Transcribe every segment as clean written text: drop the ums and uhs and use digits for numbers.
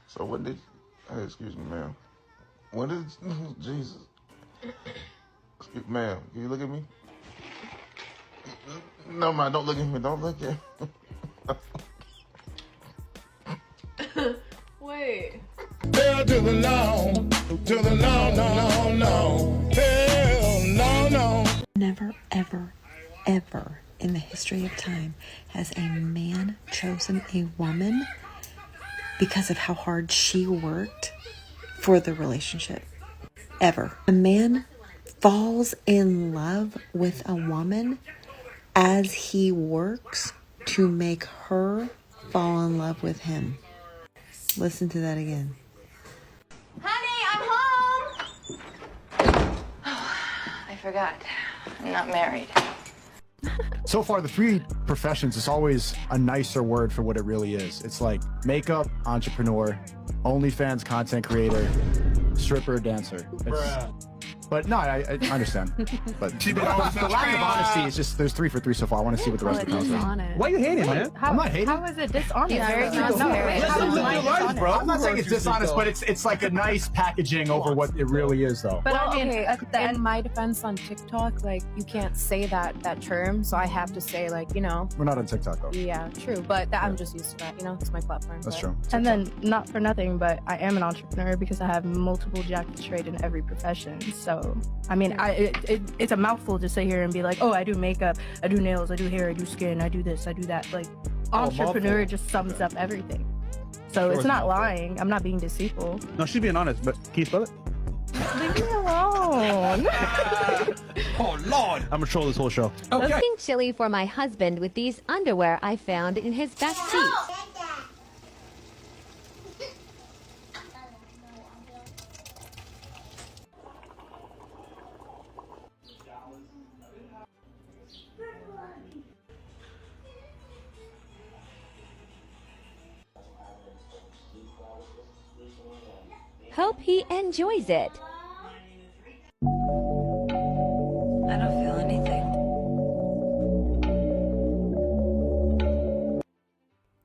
So what did, hey, excuse me, ma'am. What did, Jesus. Ma'am, can you look at me? No, man, don't look at me. Don't look at me. Wait. Hell to the no, no, no. Hell no. Never, ever, ever in the history of time has a man chosen a woman because of how hard she worked for the relationship. Ever. A man falls in love with a woman as he works to make her fall in love with him. Listen to that again. Honey, I'm home! Oh, I forgot. I'm not married. So far, the three professions is always a nicer word for what it really is. It's like makeup, entrepreneur, OnlyFans content creator, stripper, dancer. But no, I understand. But the lack of honesty is just, there's 3 for 3 so far. I want to see what the rest of the comes with. Why are you hating, man? I'm not hating. How is it dishonest? I'm not saying it's dishonest, but it's like a nice packaging over what it really is, though. But I mean, in my defense on TikTok, like, you can't say that term, so I have to say, like, you know. We're not on TikTok, though. Yeah, true. But I'm just used to that, you know? It's my platform. That's true. And then, not for nothing, but I am an entrepreneur because I have multiple jacks of trade in every profession, so. I mean, it's a mouthful to sit here and be like, oh, I do makeup, I do nails, I do hair, I do skin, I do this, I do that. Like, entrepreneur just sums up everything. So it's not lying. I'm not being deceitful. No, she's being honest, but can you spell it? Leave me alone. Oh, Lord. I'm going to troll this whole show. Okay. Cooking chili for my husband with these underwear I found in his back seat. Hope he enjoys it. I don't feel anything.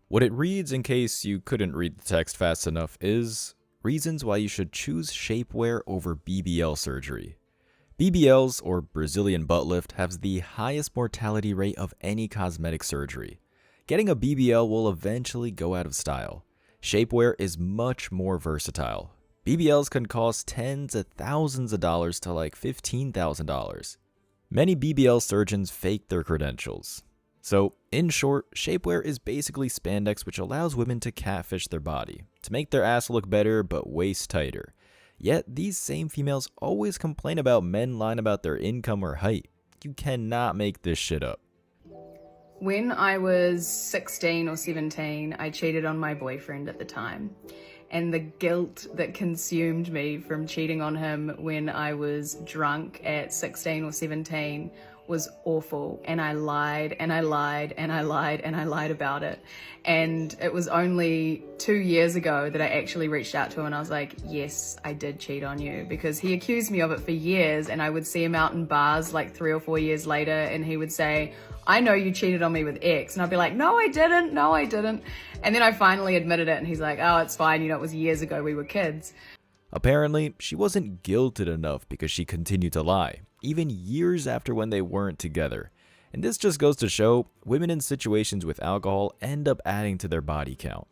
What it reads, in case you couldn't read the text fast enough, is reasons why you should choose shapewear over BBL surgery. BBLs, or Brazilian butt lift, has the highest mortality rate of any cosmetic surgery. Getting a BBL will eventually go out of style. Shapewear is much more versatile. BBLs can cost tens of thousands of dollars to like $15,000. Many BBL surgeons fake their credentials. So, in short, shapewear is basically spandex which allows women to catfish their body, to make their ass look better but waist tighter. Yet, these same females always complain about men lying about their income or height. You cannot make this shit up. When I was 16 or 17, I cheated on my boyfriend at the time. And the guilt that consumed me from cheating on him when I was drunk at 16 or 17 was awful. And I lied and I lied and I lied and I lied about it. And it was only 2 years ago that I actually reached out to him and I was like, yes, I did cheat on you. Because he accused me of it for years, and I would see him out in bars like 3 or 4 years later and he would say, I know you cheated on me with X. And I'd be like, no, I didn't. No, I didn't. And then I finally admitted it and he's like, oh, it's fine. You know, it was years ago. We were kids. Apparently, she wasn't guilted enough because she continued to lie, even years after when they weren't together. And this just goes to show, women in situations with alcohol end up adding to their body count.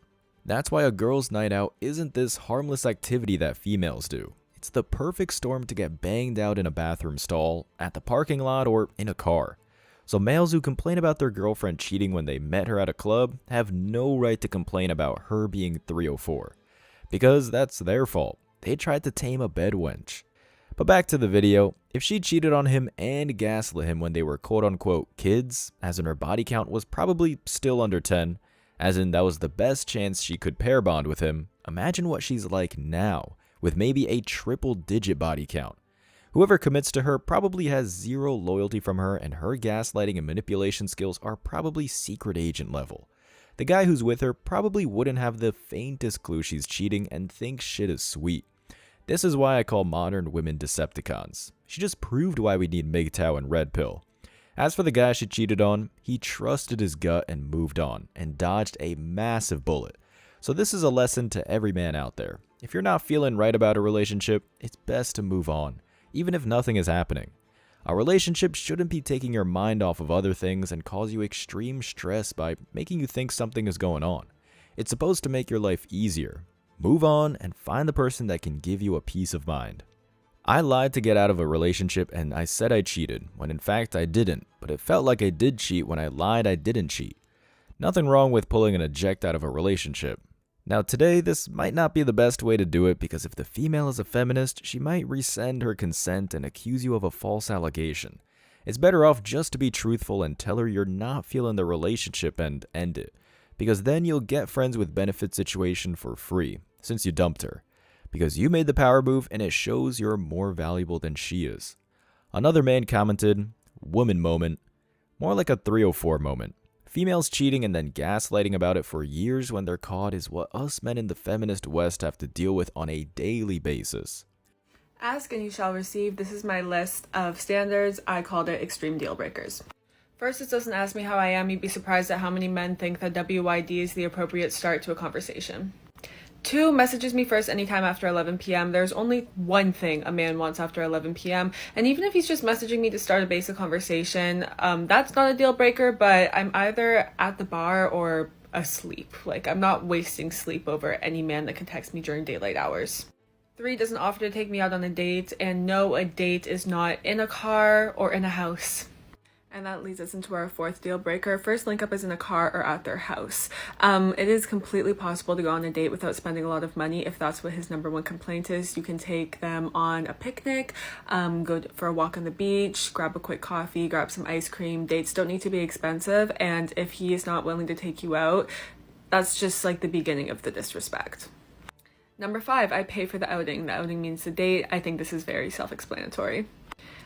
That's why a girl's night out isn't this harmless activity that females do. It's the perfect storm to get banged out in a bathroom stall, at the parking lot, or in a car. So males who complain about their girlfriend cheating when they met her at a club have no right to complain about her being 304. Because that's their fault. They tried to tame a bedwench. But back to the video, if she cheated on him and gaslit him when they were quote-unquote kids, as in her body count was probably still under 10, as in that was the best chance she could pair bond with him, imagine what she's like now, with maybe a triple-digit body count. Whoever commits to her probably has zero loyalty from her, and her gaslighting and manipulation skills are probably secret agent level. The guy who's with her probably wouldn't have the faintest clue she's cheating and thinks shit is sweet. This is why I call modern women Decepticons. She just proved why we need MGTOW and Red Pill. As for the guy she cheated on, he trusted his gut and moved on, and dodged a massive bullet. So this is a lesson to every man out there. If you're not feeling right about a relationship, it's best to move on, even if nothing is happening. A relationship shouldn't be taking your mind off of other things and cause you extreme stress by making you think something is going on. It's supposed to make your life easier. Move on and find the person that can give you a peace of mind. I lied to get out of a relationship and I said I cheated, when in fact I didn't, but it felt like I did cheat when I lied I didn't cheat. Nothing wrong with pulling an eject out of a relationship. Now today, this might not be the best way to do it because if the female is a feminist, she might rescind her consent and accuse you of a false allegation. It's better off just to be truthful and tell her you're not feeling the relationship and end it, because then you'll get friends with benefit situation for free, since you dumped her. Because you made the power move and it shows you're more valuable than she is. Another man commented, woman moment, more like a 304 moment. Females cheating and then gaslighting about it for years when they're caught is what us men in the feminist West have to deal with on a daily basis. Ask and you shall receive. This is my list of standards. I called it extreme deal breakers. First, it doesn't ask me how I am. You'd be surprised at how many men think that WYD is the appropriate start to a conversation. 2, messages me first anytime after 11 p.m. There's only one thing a man wants after 11 p.m. And even if he's just messaging me to start a basic conversation, that's not a deal breaker, but I'm either at the bar or asleep. Like, I'm not wasting sleep over any man that can text me during daylight hours. 3, doesn't offer to take me out on a date, and no, a date is not in a car or in a house. And that leads us into our 4th deal breaker. First link up is in a car or at their house. It is completely possible to go on a date without spending a lot of money if that's what his number one complaint is. You can take them on a picnic, go for a walk on the beach, grab a quick coffee, grab some ice cream. Dates don't need to be expensive, and if he is not willing to take you out, that's just like the beginning of the disrespect. Number 5, I pay for the outing. The outing means the date. I think this is very self-explanatory.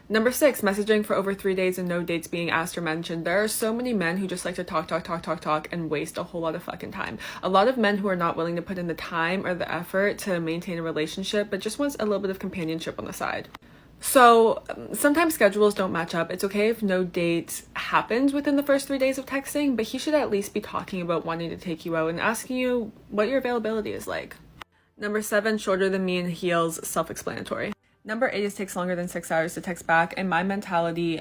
Number 6, messaging for over 3 days and no dates being asked or mentioned. There are so many men who just like to talk and waste a whole lot of fucking time. A lot of men who are not willing to put in the time or the effort to maintain a relationship, but just wants a little bit of companionship on the side. So sometimes schedules don't match up. It's okay if no date happens within the first 3 days of texting, but he should at least be talking about wanting to take you out and asking you what your availability is like. Number 7, shorter than me in heels, self-explanatory. Number 8 is takes longer than 6 hours to text back. In my mentality,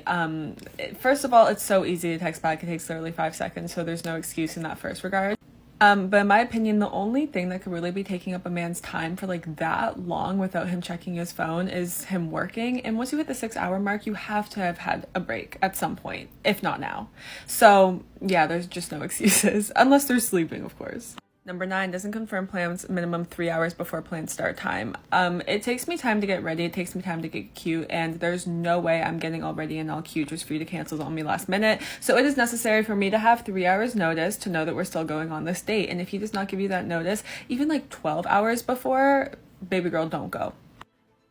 first of all, it's so easy to text back. It takes literally 5 seconds, so there's no excuse in that first regard. But in my opinion, the only thing that could really be taking up a man's time for like that long without him checking his phone is him working. And once you hit the 6-hour mark, you have to have had a break at some point, if not now. So yeah, there's just no excuses, unless they're sleeping, of course. Number 9, doesn't confirm plans minimum 3 hours before planned start time. It takes me time to get ready. It takes me time to get cute, and there's no way I'm getting all ready and all cute just for you to cancel on me last minute. So it is necessary for me to have 3 hours notice to know that we're still going on this date. And if he does not give you that notice, even like 12 hours before, baby girl, don't go.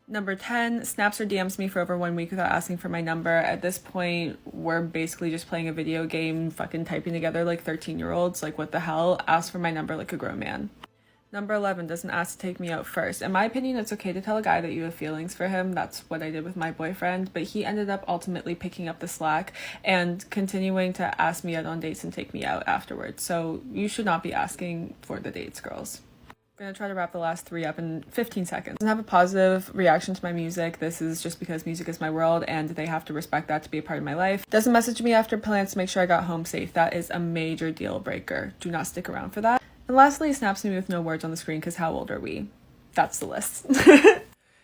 Number 10, snaps or DMs me for over 1 week without asking for my number. At this point, we're basically just playing a video game, fucking typing together like 13-year-olds. Like, what the hell? Ask for my number like a grown man. Number 11, doesn't ask to take me out first. In my opinion, it's okay to tell a guy that you have feelings for him. That's what I did with my boyfriend, but he ended up ultimately picking up the slack and continuing to ask me out on dates and take me out afterwards. So you should not be asking for the dates, girls. I'm gonna try to wrap the last 3 up in 15 seconds. I have a positive reaction to my music. This is just because music is my world and they have to respect that to be a part of my life. Doesn't message me after plans to make sure I got home safe. That is a major deal breaker. Do not stick around for that. And lastly, snaps me with no words on the screen because how old are we? That's the list.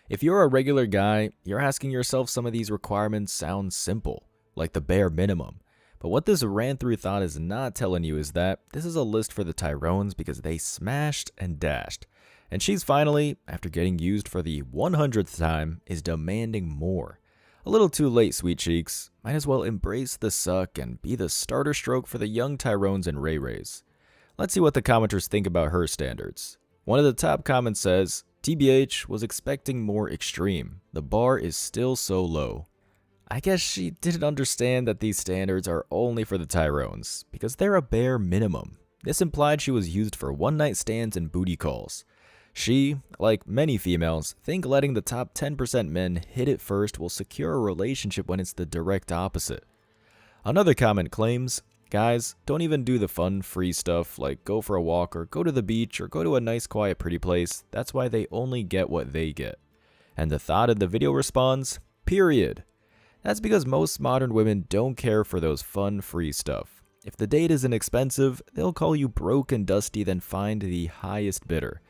If you're a regular guy, you're asking yourself some of these requirements sound simple, like the bare minimum. But what this ran through thought is not telling you is that this is a list for the Tyrones because they smashed and dashed. And she's finally, after getting used for the 100th time, is demanding more. A little too late, sweet cheeks. Might as well embrace the suck and be the starter stroke for the young Tyrones and Ray Rays. Let's see what the commenters think about her standards. One of the top comments says, TBH was expecting more extreme. The bar is still so low. I guess she didn't understand that these standards are only for the Tyrones, because they're a bare minimum. This implied she was used for one-night stands and booty calls. She, like many females, think letting the top 10% men hit it first will secure a relationship when it's the direct opposite. Another comment claims, Guys, don't even do the fun, free stuff like go for a walk or go to the beach or go to a nice, quiet, pretty place. That's why they only get what they get. And the thought in the video responds, period. That's because most modern women don't care for those fun, free stuff. If the date isn't expensive, they'll call you broke and dusty, then find the highest bidder.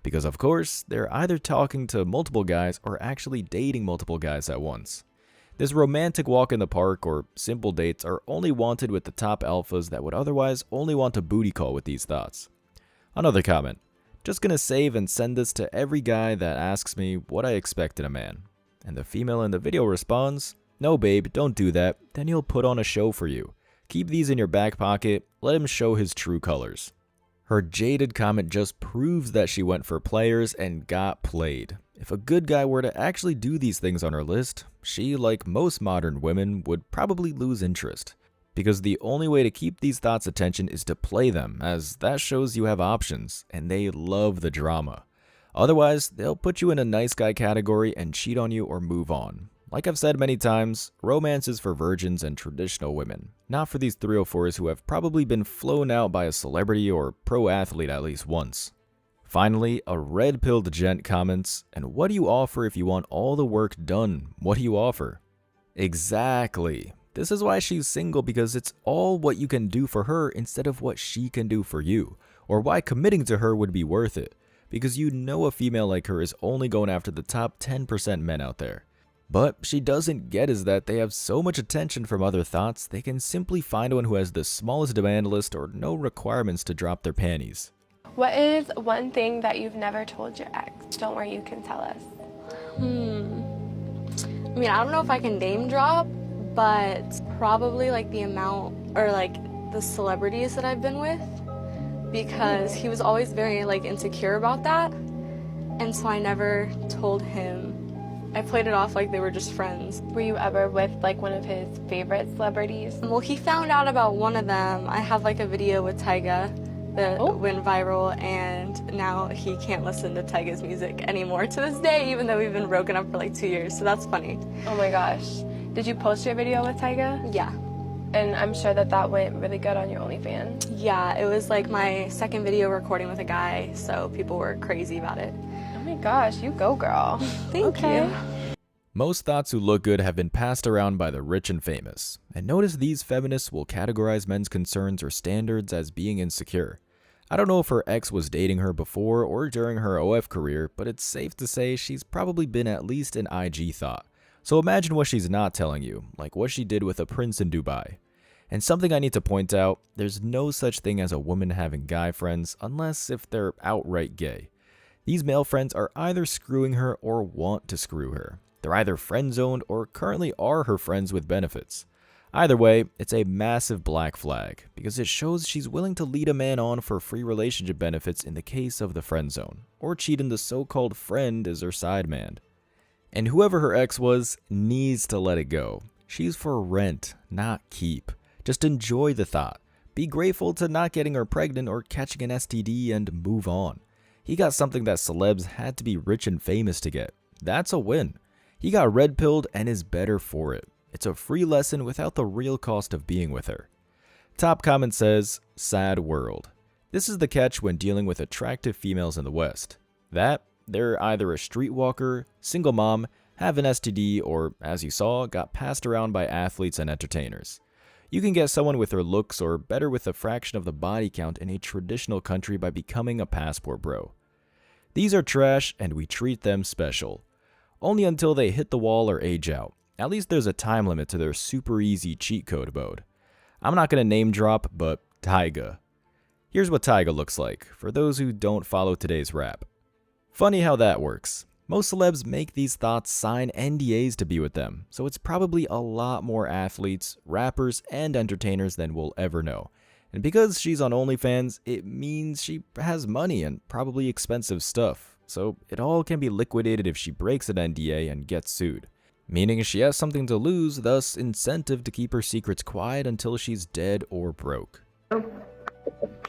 Because of course, they're either talking to multiple guys or actually dating multiple guys at once. This romantic walk in the park or simple dates are only wanted with the top alphas that would otherwise only want a booty call with these thoughts. Another comment. Just gonna save and send this to every guy that asks me what I expect in a man. And the female in the video responds, no babe, don't do that, then he'll put on a show for you. Keep these in your back pocket, let him show his true colors. Her jaded comment just proves that she went for players and got played. If a good guy were to actually do these things on her list, she, like most modern women, would probably lose interest. Because the only way to keep these thoughts' attention is to play them, as that shows you have options, and they love the drama. Otherwise, they'll put you in a nice guy category and cheat on you or move on. Like I've said many times, romance is for virgins and traditional women, not for these 304s who have probably been flown out by a celebrity or pro athlete at least once. Finally, a red-pilled gent comments, and what do you offer if you want all the work done? What do you offer? Exactly. This is why she's single, because it's all what you can do for her instead of what she can do for you, or why committing to her would be worth it, because you know a female like her is only going after the top 10% men out there. But she doesn't get is that they have so much attention from other thoughts, they can simply find one who has the smallest demand list or no requirements to drop their panties. What is one thing that you've never told your ex? Don't worry, you can tell us. I mean, I don't know if I can name drop, but probably like the amount or like the celebrities that I've been with, because he was always very like insecure about that, and so I never told him. I played it off like they were just friends. Were you ever with like one of his favorite celebrities? Well, he found out about one of them. I have like a video with Tyga that went viral, and now he can't listen to Tyga's music anymore to this day, even though we've been broken up for like 2 years, so that's funny. Oh my gosh. Did you post your video with Tyga? Yeah. And I'm sure that went really good on your OnlyFans. Yeah, it was like my second video recording with a guy, so people were crazy about it. Oh my gosh, you go girl. Thank you. Most thoughts who look good have been passed around by the rich and famous, and notice these feminists will categorize men's concerns or standards as being insecure. I don't know if her ex was dating her before or during her OF career, but it's safe to say she's probably been at least an IG thought. So imagine what she's not telling you, like what she did with a prince in Dubai. And something I need to point out, there's no such thing as a woman having guy friends unless if they're outright gay. These male friends are either screwing her or want to screw her. They're either friend-zoned or currently are her friends with benefits. Either way, it's a massive black flag, because it shows she's willing to lead a man on for free relationship benefits in the case of the friend zone, or cheat in the so-called friend as her side man. And whoever her ex was needs to let it go. She's for rent, not keep. Just enjoy the thought. Be grateful to not getting her pregnant or catching an STD and move on. He got something that celebs had to be rich and famous to get. That's a win. He got red-pilled and is better for it. It's a free lesson without the real cost of being with her. Top comment says, sad world. This is the catch when dealing with attractive females in the West. That, they're either a streetwalker, single mom, have an STD, or, as you saw, got passed around by athletes and entertainers. You can get someone with her looks or better with a fraction of the body count in a traditional country by becoming a passport bro. These are trash and we treat them special. Only until they hit the wall or age out. At least there's a time limit to their super easy cheat code mode. I'm not going to name drop, but Tyga. Here's what Tyga looks like, for those who don't follow today's rap. Funny how that works. Most celebs make these thoughts sign NDAs to be with them, so it's probably a lot more athletes, rappers, and entertainers than we'll ever know. And because she's on OnlyFans, it means she has money and probably expensive stuff, so it all can be liquidated if she breaks an NDA and gets sued. Meaning she has something to lose, thus incentive to keep her secrets quiet until she's dead or broke.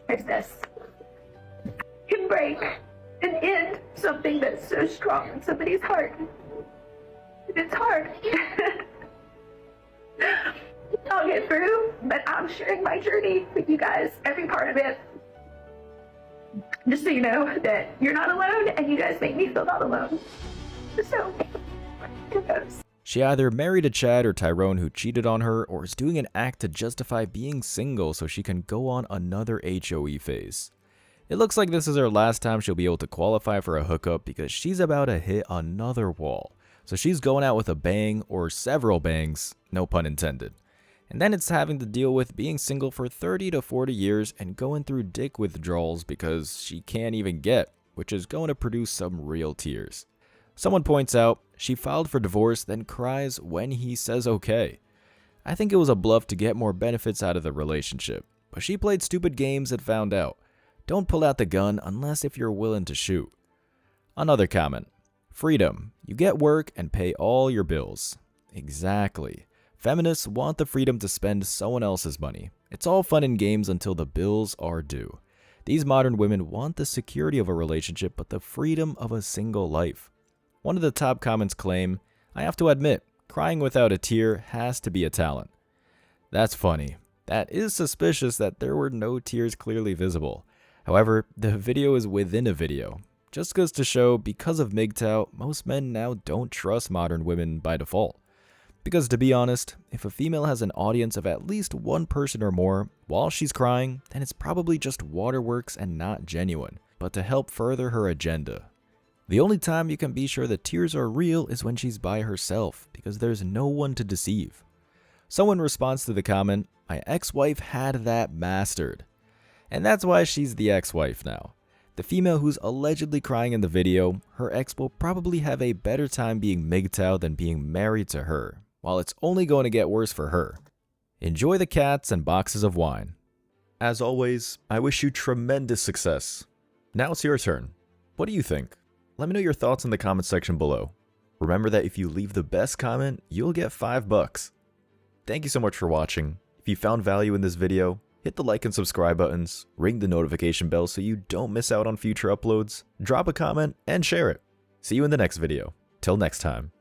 It's this. Can break and end something that's so strong in somebody's heart. And it's hard. I'll get through, but I'm sharing my journey with you guys, every part of it. Just so you know that you're not alone, and you guys make me feel not alone. So, kudos. She either married a Chad or Tyrone who cheated on her, or is doing an act to justify being single so she can go on another HOE phase. It looks like this is her last time she'll be able to qualify for a hookup because she's about to hit another wall. So she's going out with a bang, or several bangs, no pun intended. And then it's having to deal with being single for 30 to 40 years and going through dick withdrawals because she can't even get, which is going to produce some real tears. Someone points out, she filed for divorce, then cries when he says okay. I think it was a bluff to get more benefits out of the relationship, but she played stupid games and found out. Don't pull out the gun unless if you're willing to shoot. Another comment. Freedom. You get work and pay all your bills. Exactly. Feminists want the freedom to spend someone else's money. It's all fun and games until the bills are due. These modern women want the security of a relationship but the freedom of a single life. One of the top comments claim, I have to admit, crying without a tear has to be a talent. That's funny. That is suspicious that there were no tears clearly visible. However, the video is within a video. Just goes to show, because of MGTOW, most men now don't trust modern women by default. Because to be honest, if a female has an audience of at least one person or more while she's crying, then it's probably just waterworks and not genuine, but to help further her agenda. The only time you can be sure the tears are real is when she's by herself, because there's no one to deceive. Someone responds to the comment, my ex-wife had that mastered. And that's why she's the ex-wife now. The female who's allegedly crying in the video, her ex will probably have a better time being MGTOW than being married to her, while it's only going to get worse for her. Enjoy the cats and boxes of wine. As always, I wish you tremendous success. Now it's your turn. What do you think? Let me know your thoughts in the comment section below. Remember that if you leave the best comment, you'll get $5. Thank you so much for watching. If you found value in this video, hit the like and subscribe buttons, ring the notification bell so you don't miss out on future uploads, drop a comment, and share it. See you in the next video. Till next time.